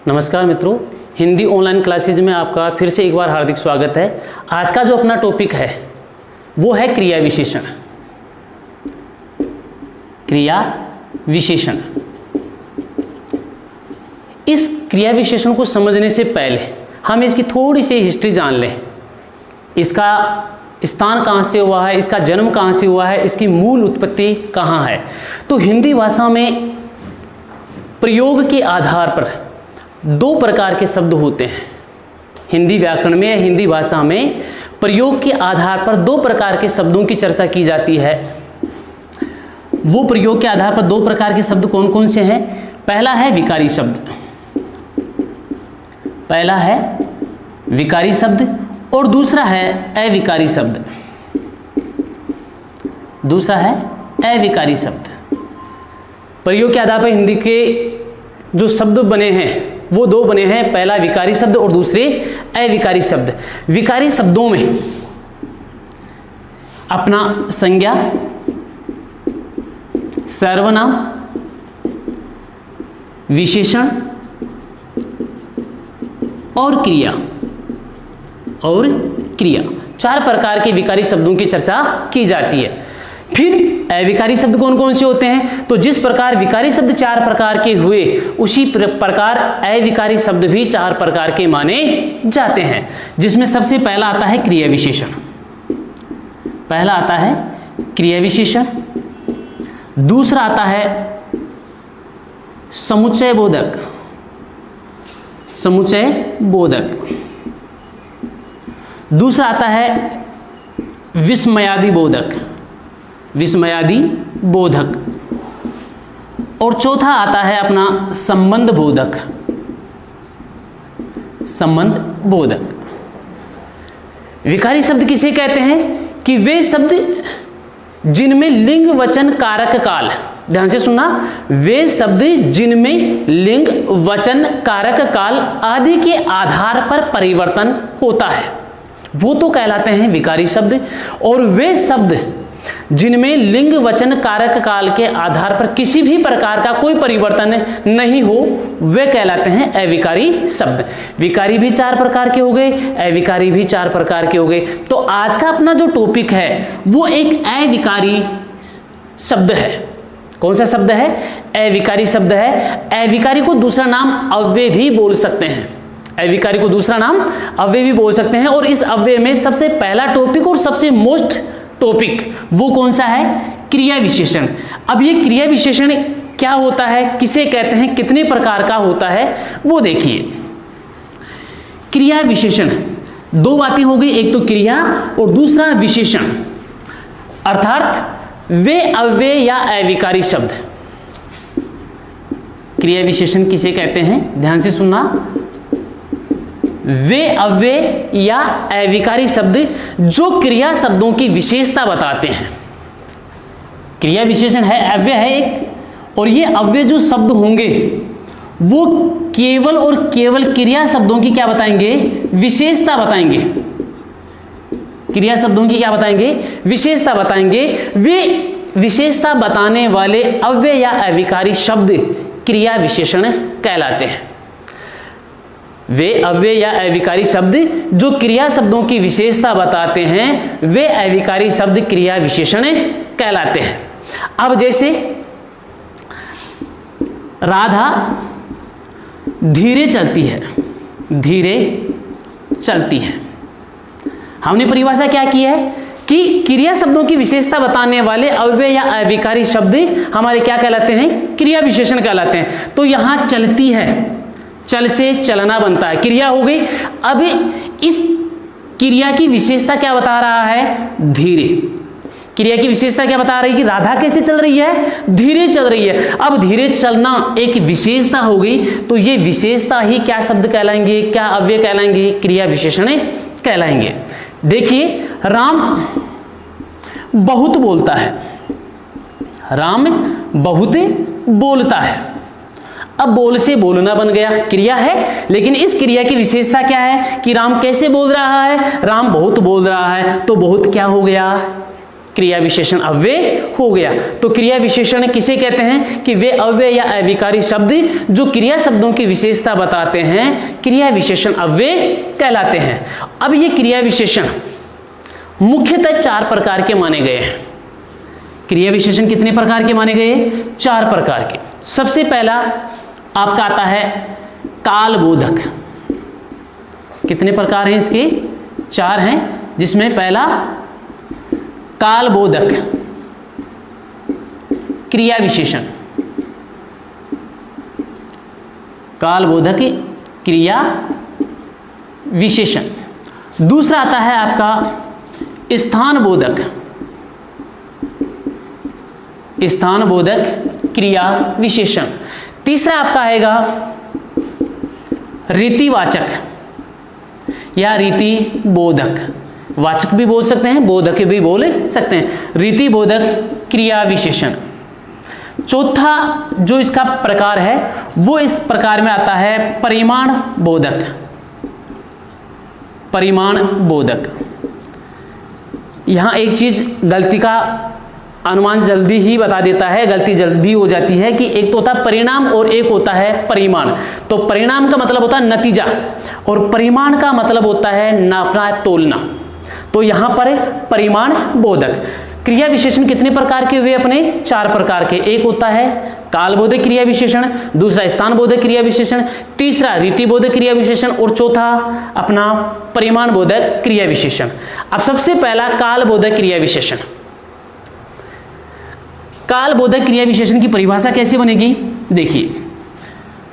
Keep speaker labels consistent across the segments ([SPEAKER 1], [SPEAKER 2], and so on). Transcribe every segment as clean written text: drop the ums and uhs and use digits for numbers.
[SPEAKER 1] नमस्कार मित्रों, Hindi online classes में आपका फिर से एक बार हार्दिक स्वागत है। आज का जो अपना टॉपिक है वो है क्रिया विशेषण। क्रिया विशेषण। इस क्रिया विशेषण को समझने से पहले हम इसकी थोड़ी सी हिस्ट्री जान लें। इसका स्थान कहाँ से हुआ है, इसका जन्म कहाँ से हुआ है, इसकी मूल उत्पत्ति कहाँ है। तो हिंदी भाषा में प्रयोग के आधार पर दो प्रकार के शब्द होते हैं। हिंदी व्याकरण में, हिंदी भाषा में प्रयोग के आधार पर दो प्रकार के शब्दों की चर्चा की जाती है। वो प्रयोग के आधार पर दो प्रकार के शब्द कौन कौन से हैं? पहला है विकारी शब्द, पहला है विकारी शब्द और दूसरा है अविकारी शब्द। दूसरा है अविकारी शब्द। प्रयोग के आधार पर हिंदी के जो शब्द बने हैं वो दो बने हैं, पहला विकारी शब्द और दूसरे अविकारी शब्द। विकारी शब्दों में अपना संज्ञा, सर्वनाम, विशेषण और क्रिया चार प्रकार के विकारी शब्दों की चर्चा की जाती है। फिर अविकारी शब्द कौन कौन से होते हैं? तो जिस प्रकार विकारी शब्द चार प्रकार के हुए उसी प्रकार अविकारी शब्द भी चार प्रकार के माने जाते हैं, जिसमें सबसे पहला आता है क्रिया विशेषण। पहला आता है क्रिया विशेषण, दूसरा आता है समुच्चय बोधक। समुच्चय बोधक। दूसरा आता है विस्मयादि बोधक। विस्मयादि बोधक। और चौथा आता है अपना संबंध बोधक। संबंध बोधक। विकारी शब्द किसे कहते हैं? कि वे शब्द जिनमें लिंग वचन कारक काल, ध्यान से सुनना, वे शब्द जिनमें लिंग वचन कारक काल आदि के आधार पर परिवर्तन होता है वो तो कहलाते हैं विकारी शब्द। और वे शब्द जिनमें लिंग वचन कारक काल के आधार पर किसी भी प्रकार का कोई परिवर्तन नहीं हो वे कहलाते हैं अविकारी शब्द। विकारी भी चार प्रकार के हो गए, अविकारी भी चार प्रकार के हो गए। तो आज का अपना जो टॉपिक है वो एक अविकारी शब्द है। कौन सा शब्द है? अविकारी शब्द है। अविकारी को दूसरा नाम अव्यय भी बोल सकते हैं। अविकारी को दूसरा नाम अव्यय भी बोल सकते हैं। और इस अव्यय में सबसे पहला टॉपिक और सबसे मोस्ट टॉपिक वो कौन सा है? क्रिया विशेषण। अब ये क्रिया विशेषण क्या होता है, किसे कहते हैं, कितने प्रकार का होता है वो देखिए। क्रिया विशेषण दो बातें हो गई, एक तो क्रिया और दूसरा विशेषण, अर्थात वे अव्यय या अविकारी शब्द। क्रिया विशेषण किसे कहते हैं? ध्यान से सुनना, वे अव्यय या अविकारी शब्द जो क्रिया शब्दों की विशेषता बताते हैं। क्रिया विशेषण है, अव्यय है एक, और ये अव्यय जो शब्द होंगे वो केवल और केवल क्रिया शब्दों की क्या बताएंगे? विशेषता बताएंगे। क्रिया शब्दों की क्या बताएंगे? विशेषता बताएंगे। वे विशेषता बताने वाले अव्यय या अविकारी शब्द क्रिया विशेषण कहलाते हैं। वे अव्यय या अविकारी शब्द जो क्रिया शब्दों की विशेषता बताते हैं वे अविकारी शब्द क्रिया विशेषण कहलाते हैं। अब जैसे राधा धीरे चलती है, धीरे चलती है, हमने परिभाषा क्या की है कि क्रिया शब्दों की विशेषता बताने वाले अव्यय या अविकारी शब्द हमारे क्या कहलाते हैं? क्रिया विशेषण कहलाते हैं। तो यहां चलती है, चल से चलना बनता है, क्रिया हो गई। अब इस क्रिया की विशेषता क्या बता रहा है? धीरे। क्रिया की विशेषता क्या बता रही है? कि राधा कैसे चल रही है? धीरे चल रही है। अब धीरे चलना एक विशेषता हो गई, तो ये विशेषता ही क्या शब्द कहलाएंगे? क्या अव्यय कहलाएंगे? क्रिया विशेषण कहलाएंगे। देखिए, राम बहुत बोलता है। राम बहुत बोलता है। अब बोल से बोलना बन गया, क्रिया है, लेकिन इस क्रिया की विशेषता क्या है? कि राम कैसे बोल रहा है? राम बहुत बोल रहा है, तो बहुत क्या हो गया? क्रिया विशेषण अव्यय हो गया। तो क्रिया विशेषण किसे कहते हैं कि वे अव्यय या अविकारी शब्द जो क्रिया शब्दों की विशेषता बताते हैं, क्रिया विशेषण अव्यय कहलाते हैं। अब ये क्रिया विशेषण मुख्यतः 4 प्रकार के माने गए हैं। क्रिया विशेषण कितने प्रकार के माने गए? 4 प्रकार के। सबसे पहला आपका आता है कालबोधक। कितने प्रकार हैं इसके? 4 हैं, जिसमें पहला कालबोधक क्रिया विशेषण, कालबोधक क्रिया विशेषण। दूसरा आता है आपका स्थानबोधक, स्थानबोधक क्रिया विशेषण। तीसरा आपका आएगा रीतिवाचक या रीतिबोधक, वाचक भी बोल सकते हैं, बोधक भी बोल सकते हैं, रीतिबोधक क्रिया विशेषण। चौथा जो इसका प्रकार है वो इस प्रकार में आता है परिमाण बोधक, परिमाण बोधक। यहां एक चीज गलती का अनुमान जल्दी ही बता देता है, गलती जल्दी हो जाती है कि एक तो होता है परिणाम और एक होता है परिमाण। तो परिणाम का मतलब होता है नतीजा और परिमाण का मतलब होता है नापना, तोलना। तो यहां पर परिमाण बोधक क्रिया विशेषण कितने प्रकार के हुए अपने? 4 प्रकार के। एक होता है कालबोधक क्रिया विशेषण, दूसरा स्थानबोधक क्रिया विशेषण, तीसरा रीतिबोधक क्रिया विशेषण और चौथा अपना परिमाण बोधक क्रिया विशेषण। अब सबसे पहला कालबोधक क्रिया विशेषण। कालबोधक क्रिया विशेषण की परिभाषा कैसे बनेगी? देखिए,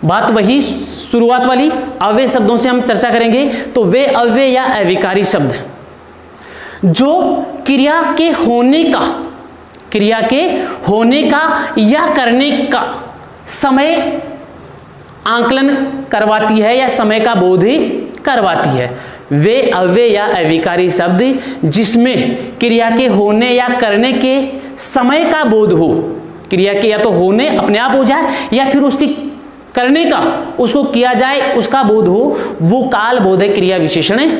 [SPEAKER 1] बात वही शुरुआत वाली अव्यय शब्दों से हम चर्चा करेंगे। तो वे अव्यय या अविकारी शब्द जो क्रिया के होने का, क्रिया के होने का या करने का समय आंकलन करवाती है या समय का बोध करवाती है। वे अव्यय या अविकारी शब्द जिसमें क्रिया के होने या करने के समय का बोध हो, क्रिया के या तो होने अपने आप हो जाए या फिर उसकी करने का, उसको किया जाए उसका बोध हो, वो कालबोधक क्रिया विशेषण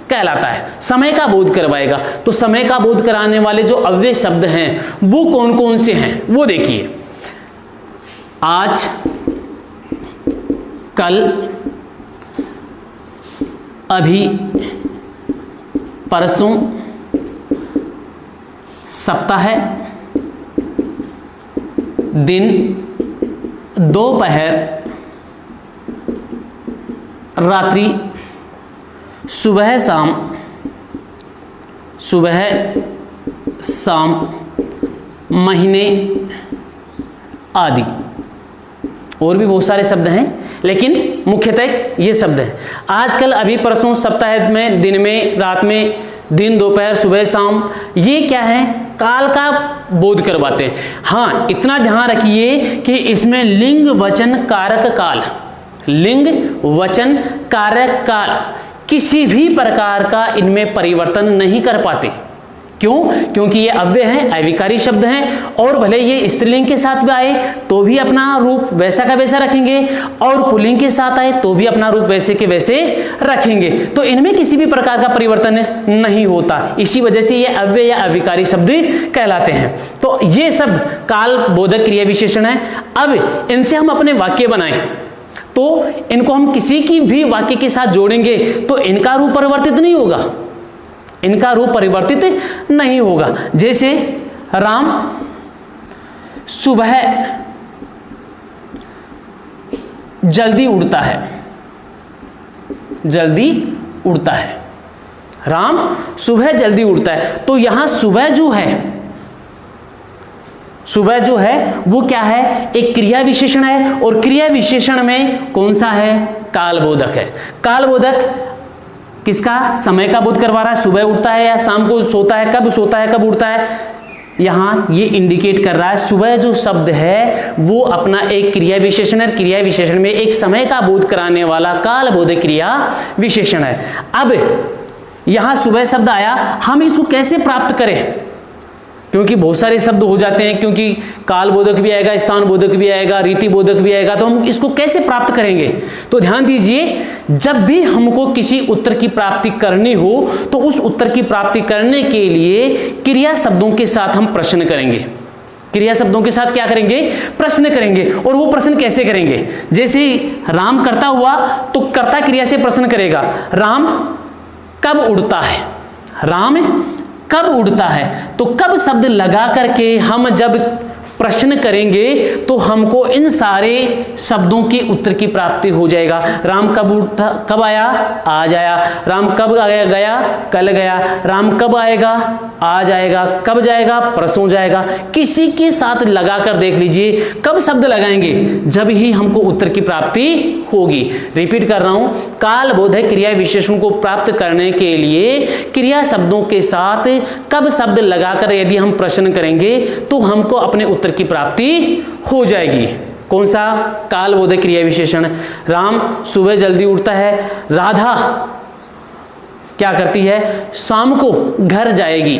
[SPEAKER 1] कहलाता है। समय का बोध करवाएगा। तो समय का बोध कराने वाले जो अव्यय शब्द हैं वो कौन कौन से हैं वो देखिए। आज, कल, अभी, परसों, सप्ताह, दिन, दोपहर, रात्रि, सुबह शाम, सुबह शाम, महीने आदि। और भी बहुत सारे शब्द हैं लेकिन मुख्यतः ये शब्द हैं। आजकल, अभी, परसों, सप्ताह में, दिन में, रात में, दिन, दोपहर, सुबह शाम, ये क्या है? काल का बोध करवाते हैं। हाँ, इतना ध्यान रखिए कि इसमें लिंग वचन कारक काल, लिंग वचन कारक काल किसी भी प्रकार का इनमें परिवर्तन नहीं कर पाते। क्यों? क्योंकि ये अव्यय हैं, अविकारी शब्द हैं, और भले ये स्त्रीलिंग के साथ भी आए तो भी अपना रूप वैसा का वैसा रखेंगे, और पुल्लिंग के साथ आए तो भी अपना रूप वैसे के वैसे रखेंगे। तो इनमें किसी भी प्रकार का परिवर्तन नहीं होता। इसी वजह से ये अव्यय या अविकारी शब्द कहलाते हैं। तो ये सब कालबोधक क्रिया विशेषण है। अब इनसे हम अपने वाक्य बनाएं तो इनको हम किसी की भी वाक्य के साथ जोड़ेंगे तो इनका रूप परिवर्तित नहीं होगा, इनका रूप परिवर्तित नहीं होगा। जैसे राम सुबह जल्दी उड़ता है, जल्दी उड़ता है, राम सुबह जल्दी उड़ता है। तो यहां सुबह जो है, सुबह जो है वो क्या है? एक क्रिया विशेषण है, और क्रिया विशेषण में कौन सा है? कालबोधक है। कालबोधक किसका? समय का बोध करवा रहा है। सुबह उठता है या शाम को सोता है, कब सोता है, कब उठता है, यहां ये इंडिकेट कर रहा है। सुबह जो शब्द है वो अपना एक क्रिया विशेषण है, क्रिया विशेषण में एक समय का बोध कराने वाला कालबोधक क्रिया विशेषण है। अब यहां सुबह शब्द आया, हम इसको कैसे प्राप्त करें? क्योंकि बहुत सारे शब्द हो जाते हैं, क्योंकि काल बोधक भी आएगा, स्थान बोधक भी आएगा, रीति बोधक भी आएगा, तो हम इसको कैसे प्राप्त करेंगे? तो ध्यान दीजिए, जब भी हमको किसी उत्तर की प्राप्ति करनी हो तो उस उत्तर की प्राप्ति करने के लिए क्रिया शब्दों के साथ हम प्रश्न करेंगे। क्रिया शब्दों के साथ क्या करेंगे? प्रश्न करेंगे। और वो प्रश्न कैसे करेंगे? जैसे राम करता हुआ तो कर्ता क्रिया से प्रश्न करेगा, राम कब उड़ता है? राम कब उड़ता है? तो कब शब्द लगा करके हम जब प्रश्न करेंगे तो हमको इन सारे शब्दों के उत्तर की प्राप्ति हो जाएगा। राम कब उठा, कब आया? आज आया। राम कब आया? गया, कल गया। राम कब आएगा? आज आएगा। कब जाएगा? परसों जाएगा। किसी के साथ लगा कर देख लीजिए, कब शब्द लगाएंगे? जब ही हमको उत्तर की प्राप्ति होगी। रिपीट कर रहा हूं, काल बोधक क्रिया विशेषण को प्राप्त करने के लिए क्रिया शब्दों के साथ कब शब्द लगाकर यदि हम प्रश्न करेंगे तो हमको अपने उत्तर की प्राप्ति हो जाएगी। कौन सा? काल बोधक क्रिया विशेषण। राम सुबह जल्दी उठता है। राधा क्या करती है? शाम को घर जाएगी।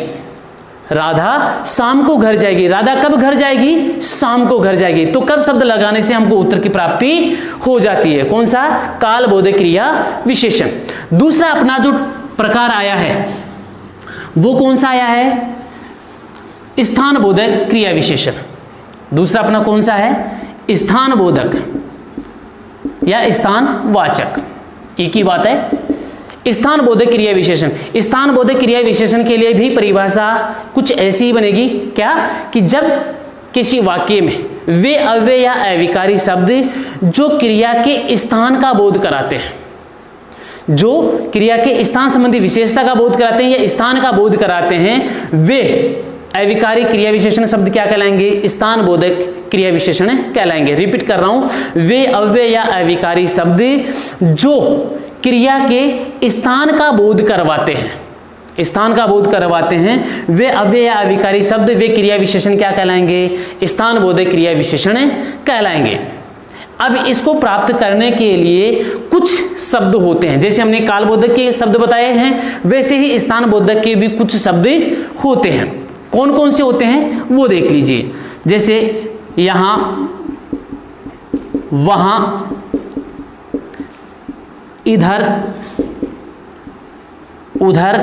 [SPEAKER 1] राधा शाम को घर जाएगी। राधा कब घर जाएगी? शाम को घर जाएगी। तो कब शब्द लगाने से हमको उत्तर की प्राप्ति हो जाती है? कौन सा? काल बोधक क्रिया विशेषण। दूसरा अपना जो प्रकार आया है वो कौन सा आया है? स्थान बोधक क्रिया विशेषण। दूसरा अपना कौन सा है? स्थान बोधक या स्थान वाचक, एक ही बात है। स्थान बोधक क्रिया विशेषण। स्थान बोधक क्रिया विशेषण के लिए भी परिभाषा कुछ ऐसी ही बनेगी। क्या? कि जब किसी वाक्य में वे अव्यय या अविकारी शब्द जो क्रिया के स्थान का बोध कराते हैं, जो क्रिया के स्थान संबंधी विशेषता का बोध कराते हैं या स्थान का बोध कराते हैं, वे अविकारी क्रिया विशेषण शब्द क्या कहलाएंगे? स्थान बोधक क्रिया विशेषण कहलाएंगे। रिपीट कर रहा हूं, वे अव्यय या अविकारी शब्द जो क्रिया के स्थान का बोध करवाते हैं, स्थान का बोध करवाते हैं, वे अव्यय या अविकारी शब्द वे क्रिया विशेषण क्या कहलाएंगे? स्थान बोधक क्रिया विशेषण कहलाएंगे। अब इसको प्राप्त करने के लिए कुछ शब्द होते हैं, जैसे हमने काल बोधक के शब्द बताए हैं वैसे ही स्थान बोधक के भी कुछ शब्द होते हैं। कौन कौन से होते हैं वो देख लीजिए। जैसे यहां, वहां, इधर, उधर,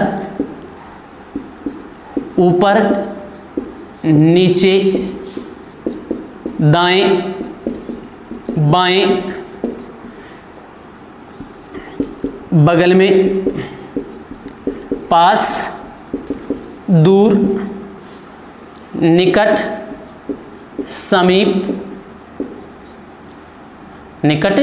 [SPEAKER 1] ऊपर, नीचे, दाएं, बाएं, बगल में, पास, दूर, निकट, समीप, निकट,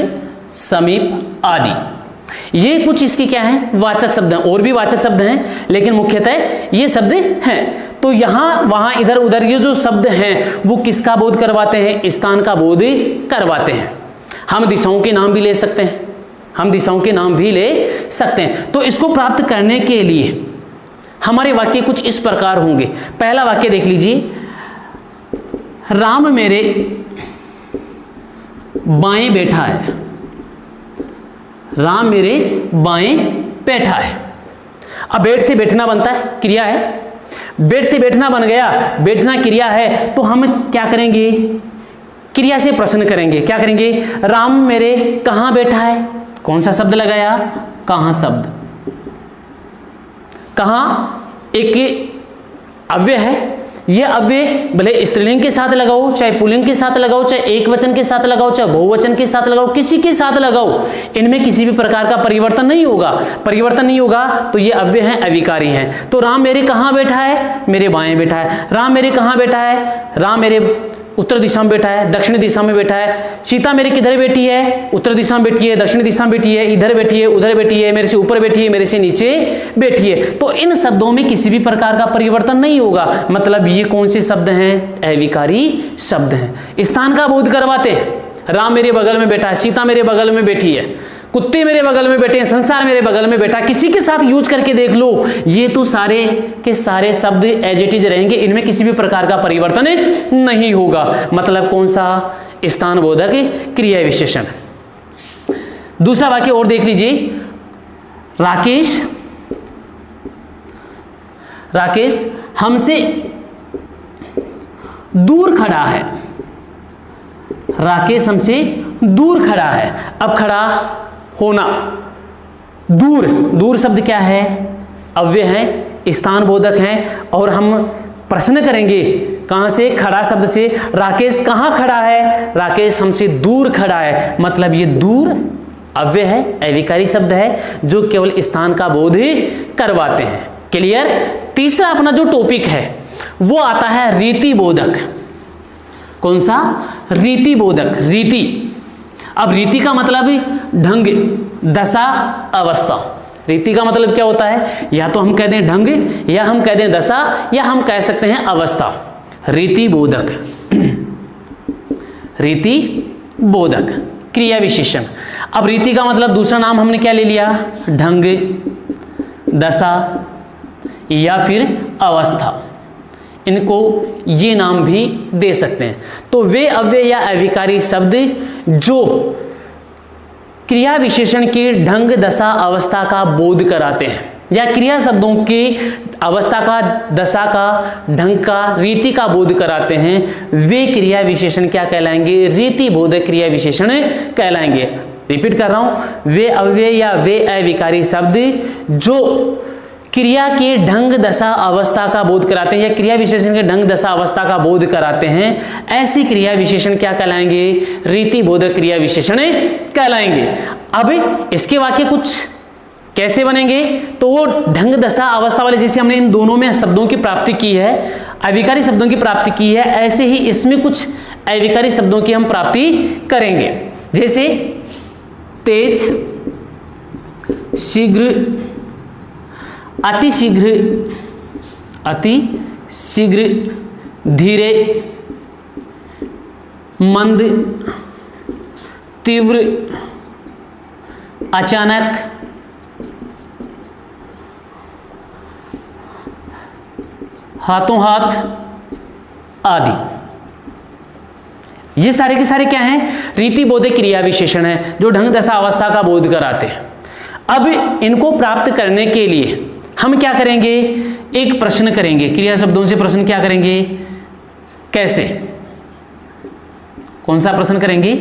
[SPEAKER 1] समीप आदि। ये कुछ इसके क्या हैं? वाचक शब्द हैं। और भी वाचक शब्द हैं लेकिन मुख्यतः ये शब्द हैं। तो यहां, वहां, इधर, उधर ये जो शब्द हैं वो किसका बोध करवाते हैं? स्थान का बोध करवाते हैं। हम दिशाओं के नाम भी ले सकते हैं, हम दिशाओं के नाम भी ले सकते हैं। तो इसको प्राप्त करने के लिए हमारे वाक्य कुछ इस प्रकार होंगे। पहला वाक्य देख लीजिए, राम मेरे बाएं बैठा है। राम मेरे बाएं बैठा है। अब बैठ से बैठना बनता है, क्रिया है। बैठ से बैठना बन गया, बैठना क्रिया है, तो हम क्या करेंगे? क्रिया से प्रश्न करेंगे। क्या करेंगे? राम मेरे कहां बैठा है? कौन सा शब्द लगाया? कहां शब्द। कहां एक अव्यय है, यह अव्यय भले स्त्रीलिंग के साथ लगाओ, चाहे पुल्लिंग के साथ लगाओ, चाहे एक वचन के साथ लगाओ, चाहे बहुवचन के साथ लगाओ, किसी के साथ लगाओ, इनमें किसी भी प्रकार का परिवर्तन नहीं होगा। परिवर्तन नहीं होगा तो ये अव्यय हैं, अविकारी हैं। तो राम मेरे कहां बैठा है? मेरे बाएं बैठा है। राम मेरे कहां बैठा है? राम मेरे उत्तर दिशा में बैठा है, दक्षिण दिशा में बैठा है। सीता मेरी किधर बैठी है? उत्तर दिशा में बैठी है, दक्षिण दिशा में बैठी है, इधर बैठी है, उधर बैठी है, मेरे से ऊपर बैठी है, मेरे से नीचे बैठी है। तो इन शब्दों में किसी भी प्रकार का परिवर्तन नहीं होगा। मतलब ये कौन से शब्द हैं? अविकारी शब्द हैं। स्थान का बोध करवाते हैं। राम मेरे बगल में बैठा है, सीता मेरे बगल में बैठी है, कुत्ते मेरे बगल में बैठे हैं, संसार मेरे बगल में बैठा, किसी के साथ यूज करके देख लो, ये तो सारे के सारे शब्द एज इट इज रहेंगे, इनमें किसी भी प्रकार का परिवर्तन नहीं होगा। मतलब कौन सा? स्थान बोधक क्रिया विशेषण। दूसरा वाक्य और देख लीजिए, राकेश, राकेश हमसे दूर खड़ा है, राकेश हमसे दूर खड़ा है। अब खड़ा होना, दूर, दूर शब्द क्या है? अव्यय है, स्थान बोधक है, और हम प्रश्न करेंगे कहां से? खड़ा शब्द से। राकेश कहां खड़ा है? राकेश हमसे दूर खड़ा है, मतलब ये दूर अव्यय है, अविकारी शब्द है जो केवल स्थान का बोध ही करवाते हैं। क्लियर? तीसरा अपना जो टॉपिक है वो आता है रीति बोधक। कौन सा? रीति बोधक। रीति, अब रीति का मतलब ढंग, दशा, अवस्था। रीति का मतलब क्या होता है? या तो हम कह दें ढंग, या हम कह दें दशा, या हम कह सकते हैं अवस्था। रीति बोधक, रीति बोधक, क्रिया विशेषण। अब रीति का मतलब दूसरा नाम हमने क्या ले लिया? ढंग, दशा या फिर अवस्था। इनको ये नाम भी दे सकते हैं। तो वे अव्यय या अविकारी शब्द जो क्रिया विशेषण के ढंग, दशा, अवस्था का बोध कराते हैं, या क्रिया शब्दों की अवस्था का, दशा का, ढंग का, रीति का बोध कराते हैं, वे क्रिया विशेषण क्या कहलाएंगे? रीति बोधक क्रिया विशेषण कहलाएंगे। रिपीट कर रहा हूं, वे अव्यय या वे अविकारी शब्द जो क्रिया के ढंग, दशा, अवस्था का बोध कराते हैं, या क्रिया विशेषण के ढंग, दशा, अवस्था का बोध कराते हैं, ऐसी क्रिया विशेषण क्या कहलाएंगे? रीति बोधक क्रिया विशेषण कहलाएंगे। अब इसके वाक्य कुछ कैसे बनेंगे? तो वो ढंग, दशा, अवस्था वाले, जैसे हमने इन दोनों में शब्दों की प्राप्ति की है, अविकारी शब्दों की प्राप्ति की है, ऐसे ही इसमें कुछ अविकारी शब्दों की हम प्राप्ति करेंगे। जैसे तेज, शीघ्र, अति शीघ्र, अति शीघ्र, धीरे, मंद, तीव्र, अचानक, हाथों हाथ आदि। ये सारे के सारे क्या हैं? रीति बोधक क्रिया विशेषण है जो ढंग, दशा, अवस्था का बोध कराते हैं। अब इनको प्राप्त करने के लिए हम क्या करेंगे? एक प्रश्न करेंगे। क्रिया शब्दों से प्रश्न क्या करेंगे? कैसे? कौन सा प्रश्न करेंगे?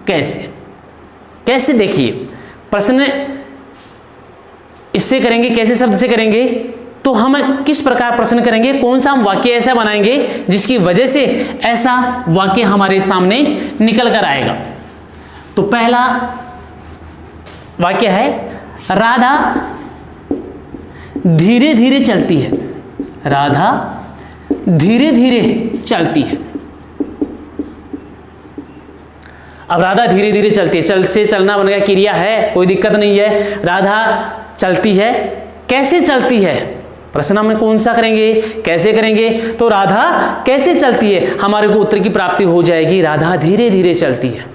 [SPEAKER 1] कैसे? कैसे? देखिए, प्रश्न इससे करेंगे, कैसे शब्द से करेंगे। तो हम किस प्रकार प्रश्न करेंगे? कौन सा हम वाक्य ऐसा बनाएंगे जिसकी वजह से ऐसा वाक्य हमारे सामने निकल कर आएगा। तो पहला वाक्य है, राधा धीरे धीरे चलती है। राधा धीरे धीरे चलती है। अब राधा धीरे धीरे चलती है, चल से चलना बन गया, क्रिया है, कोई दिक्कत नहीं है। राधा चलती है, कैसे चलती है? प्रश्न हम कौन सा करेंगे? कैसे करेंगे। तो राधा कैसे चलती है, हमारे को उत्तर की प्राप्ति हो जाएगी, राधा धीरे धीरे चलती है।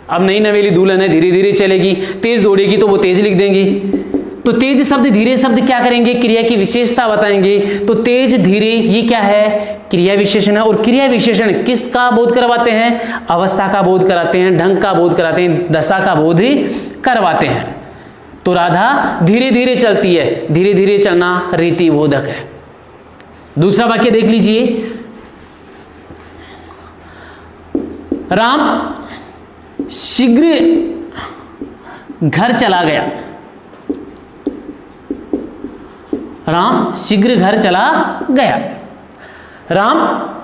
[SPEAKER 1] अब नई नवेली दुल्हन है, धीरे धीरे चलेगी, तेज दौड़ेगी तो वो तेज लिख देंगी। तो तेज शब्द, धीरे शब्द क्या करेंगे? क्रिया की विशेषता बताएंगे। तो तेज, धीरे, ये क्या है? क्रिया विशेषण है। और क्रिया विशेषण किसका बोध करवाते हैं? अवस्था का बोध कराते हैं, ढंग का बोध कराते हैं, दशा का बोध करवाते हैं। तो राधा धीरे धीरे चलती है, धीरे धीरे चलना रीति बोधक है। दूसरा वाक्य देख लीजिए, राम शीघ्र घर चला गया। राम शीघ्र घर चला गया। राम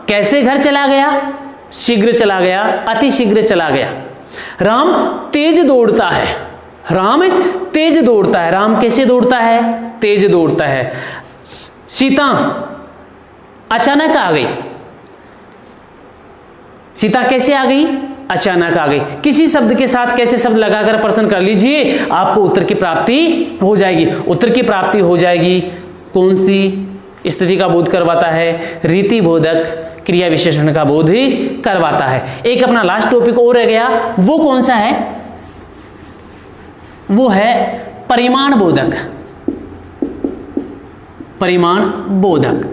[SPEAKER 1] कैसे घर चला गया? शीघ्र चला गया, अति शीघ्र चला गया। राम तेज दौड़ता है। राम तेज दौड़ता है। राम कैसे दौड़ता है? तेज दौड़ता है। सीता अचानक आ गई। सीता कैसे आ गई? अचानक आ गई। किसी शब्द के साथ कैसे शब्द लगाकर प्रश्न कर लीजिए, आपको उत्तर की प्राप्ति हो जाएगी। उत्तर की प्राप्ति हो जाएगी। कौन सी स्थिति का बोध करवाता है? रीति बोधक क्रिया विशेषण का बोध ही करवाता है। एक अपना लास्ट टॉपिक और रह गया, वो कौन सा है? वो है परिमाण बोधक। परिमाण बोधक।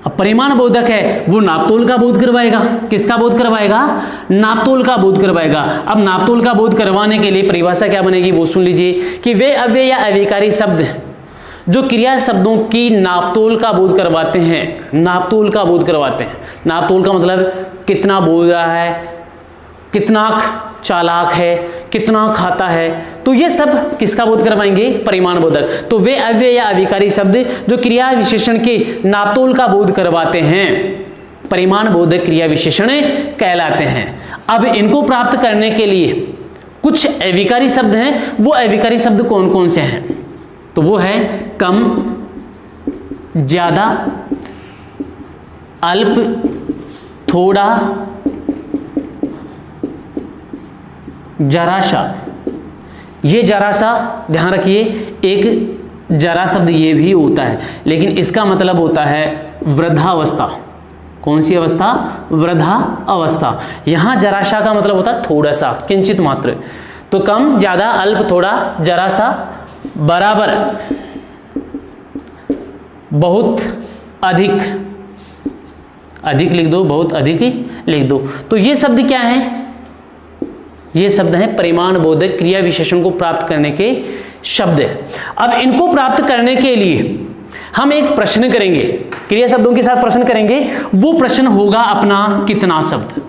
[SPEAKER 1] अब परिमाण बोधक है वो नापतोल का बोध करवाएगा। किसका बोध करवाएगा? नापतोल का बोध करवाएगा। अब नापतोल का बोध करवाने के लिए परिभाषा क्या बनेगी वो सुन लीजिए कि वे अव्यय या अविकारी शब्द जो क्रिया शब्दों की नापतोल का बोध करवाते हैं। नापतोल का बोध करवाते हैं। नापतोल का मतलब कितना बोल रहा है, कितना चालाक है, कितना खाता है, तो ये सब किसका बोध करवाएंगे? परिमाण बोधक। तो वे अव्यय या अभिकारी शब्द जो क्रिया विशेषण के नापतोल का बोध करवाते हैं परिमाण बोधक क्रिया विशेषण कहलाते हैं। अब इनको प्राप्त करने के लिए कुछ अविकारी शब्द हैं। वो अविकारी शब्द कौन कौन से हैं? तो वो है कम, ज्यादा, अल्प, थोड़ा, जरा सा। ये जरा सा ध्यान रखिए, एक जरा शब्द ये भी होता है, लेकिन इसका मतलब होता है वृद्धावस्था। कौन सी अवस्था? वृद्धा अवस्था। यहां जरा सा का मतलब होता है थोड़ा सा, किंचित मात्र। तो कम, ज्यादा, अल्प, थोड़ा, जरा सा, बराबर, बहुत अधिक। अधिक लिख दो, बहुत अधिक लिख दो। तो ये शब्द क्या है? ये शब्द हैं परिमाण बोधक क्रिया विशेषण को प्राप्त करने के शब्द है। अब इनको प्राप्त करने के लिए हम एक प्रश्न करेंगे, क्रिया शब्दों के साथ प्रश्न करेंगे। वो प्रश्न होगा अपना कितना शब्द।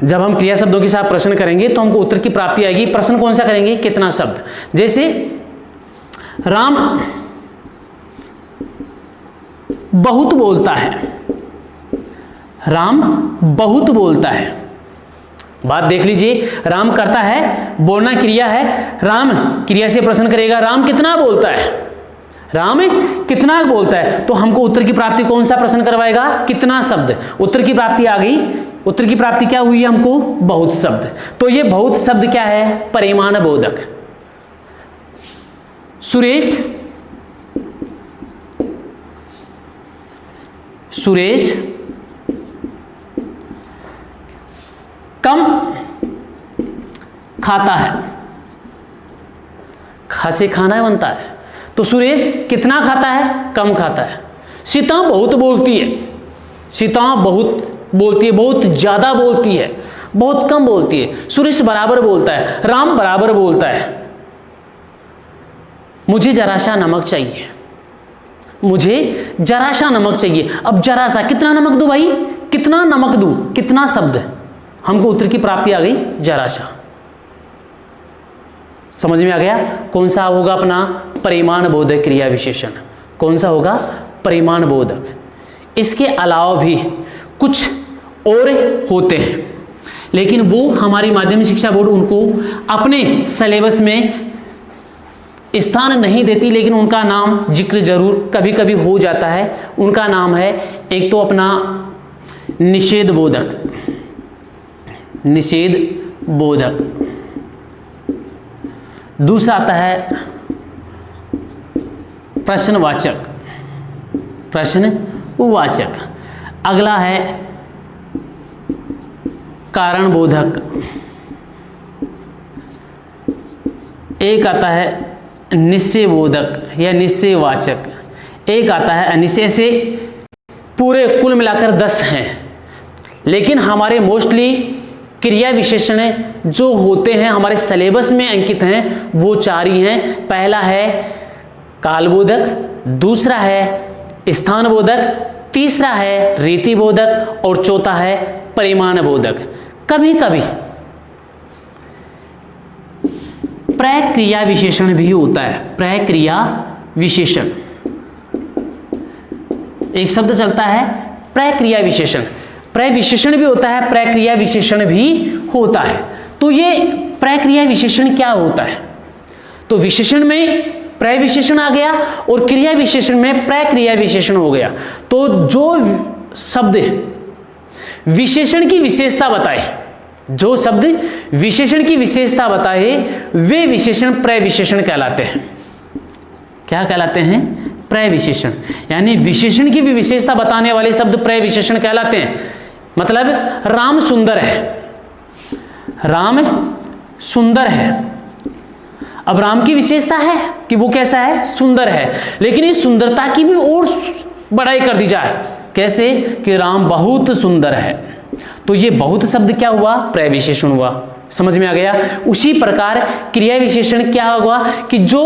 [SPEAKER 1] जब हम क्रिया शब्दों के साथ प्रश्न करेंगे तो हमको उत्तर की प्राप्ति आएगी। प्रश्न कौन सा करेंगे? कितना शब्द। जैसे राम बहुत बोलता है। राम बहुत बोलता है। बात देख लीजिए, राम करता है, बोलना क्रिया है। राम क्रिया से प्रश्न करेगा, राम कितना बोलता है? राम कितना बोलता है? तो हमको उत्तर की प्राप्ति कौन सा प्रश्न करवाएगा? कितना शब्द। उत्तर की प्राप्ति आ गई। उत्तर की प्राप्ति क्या हुई हमको? बहुत शब्द। तो ये बहुत शब्द क्या है? परिमाण बोधक। सुरेश कम खाता है। खा से खाना बनता है। तो सुरेश कितना खाता है? कम खाता है। सीता बहुत बोलती है। सीता बहुत बोलती है, बहुत ज्यादा बोलती है, बहुत कम बोलती है। सुरेश बराबर बोलता है। राम बराबर बोलता है। मुझे जरा सा नमक चाहिए। मुझे जरा सा नमक चाहिए। अब जरा सा कितना नमक दूं भाई? कितना नमक दूं? कितना शब्द? हमको उत्तर की प्राप्ति आ गई जरा सा। समझ में आ गया? कौन सा होगा अपना? परिमाण बोधक क्रिया विशेषण। कौन सा होगा? परिमाण बोधक। इसके अलावा भी कुछ और होते हैं, लेकिन वो हमारी माध्यमिक शिक्षा बोर्ड उनको अपने सिलेबस में स्थान नहीं देती, लेकिन उनका नाम जिक्र जरूर कभी कभी हो जाता है। उनका नाम है, एक तो अपना निषेध बोधक। निषेध बोधक। दूसरा आता है प्रश्नवाचक। प्रश्नवाचक। अगला है कारण बोधक। एक आता है निश्चय बोधक या निश्चयवाचक। एक आता है अनिश्चय। से पूरे कुल मिलाकर 10 हैं, लेकिन हमारे मोस्टली क्रिया विशेषण जो होते हैं हमारे सिलेबस में अंकित हैं वो 4 ही हैं। पहला है कालबोधक, दूसरा है स्थान बोधक, तीसरा है रीति बोधक और चौथा है परिमाण बोधक। कभी कभी प्रक्रिया विशेषण भी होता है। प्रक्रिया विशेषण एक शब्द चलता है, प्रक्रिया विशेषण। प्रविशेषण भी होता है, प्रक्रिया विशेषण भी होता है। तो ये प्रक्रिया विशेषण क्या होता है? तो विशेषण में प्रविशेषण आ गया और क्रिया विशेषण में प्रक्रिया विशेषण हो गया। तो जो शब्द विशेषण की विशेषता बताए, जो शब्द विशेषण की विशेषता बताए, वे विशेषण प्रविशेषण कहलाते हैं। क्या कहलाते हैं? प्रविशेषण। यानी विशेषण की भी विशेषता बताने वाले शब्द प्रविशेषण कहलाते हैं। मतलब राम सुंदर है। राम सुंदर है। अब राम की विशेषता है कि वो कैसा है? सुंदर है। लेकिन इस सुंदरता की भी और बड़ाई कर दी जाए। कैसे? कि राम बहुत सुंदर है। तो ये बहुत शब्द क्या हुआ? प्रविशेषण हुआ। समझ में आ गया? उसी प्रकार क्रिया विशेषण क्या हुआ कि जो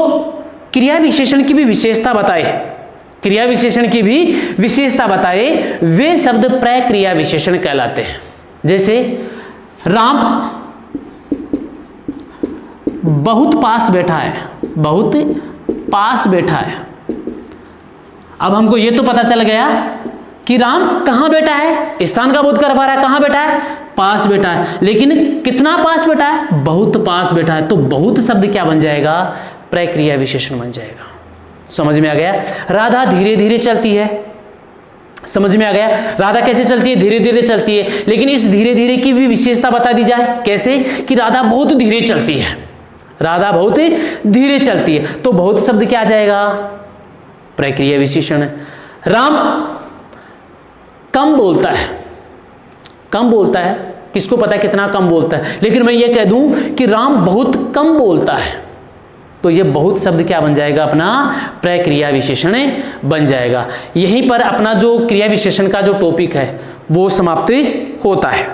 [SPEAKER 1] क्रिया विशेषण की भी विशेषता बताए, क्रिया विशेषण की भी विशेषता बताए, वे शब्द प्रक्रिया विशेषण कहलाते हैं। जैसे राम बहुत पास बैठा है, बहुत पास बैठा है। अब हमको ये तो पता चल गया कि राम कहां बैठा है, स्थान का बोध कर पा रहा है, कहां बैठा है, पास बैठा है, लेकिन कितना पास बैठा है, बहुत पास बैठा है। तो बहुत शब्द क्या बन जाएगा, प्रक्रिया विशेषण बन जाएगा। समझ में आ गया। राधा धीरे धीरे चलती है, समझ में आ गया। राधा कैसे चलती है, धीरे धीरे चलती है, लेकिन इस धीरे धीरे की भी विशेषता बता दी जाए। कैसे कि राधा बहुत धीरे चलती है, राधा बहुत धीरे चलती है। तो बहुत शब्द क्या आ जाएगा, प्रक्रिया विशेषण। राम कम बोलता है, कम बोलता है, किसको पता है कितना कम बोलता है, लेकिन मैं ये कह दूं कि राम बहुत कम बोलता है, तो ये बहुत शब्द क्या बन जाएगा, अपना प्रक्रिया विशेषण बन जाएगा। यहीं पर अपना जो क्रिया विशेषण का जो टॉपिक है वो समाप्ति होता है।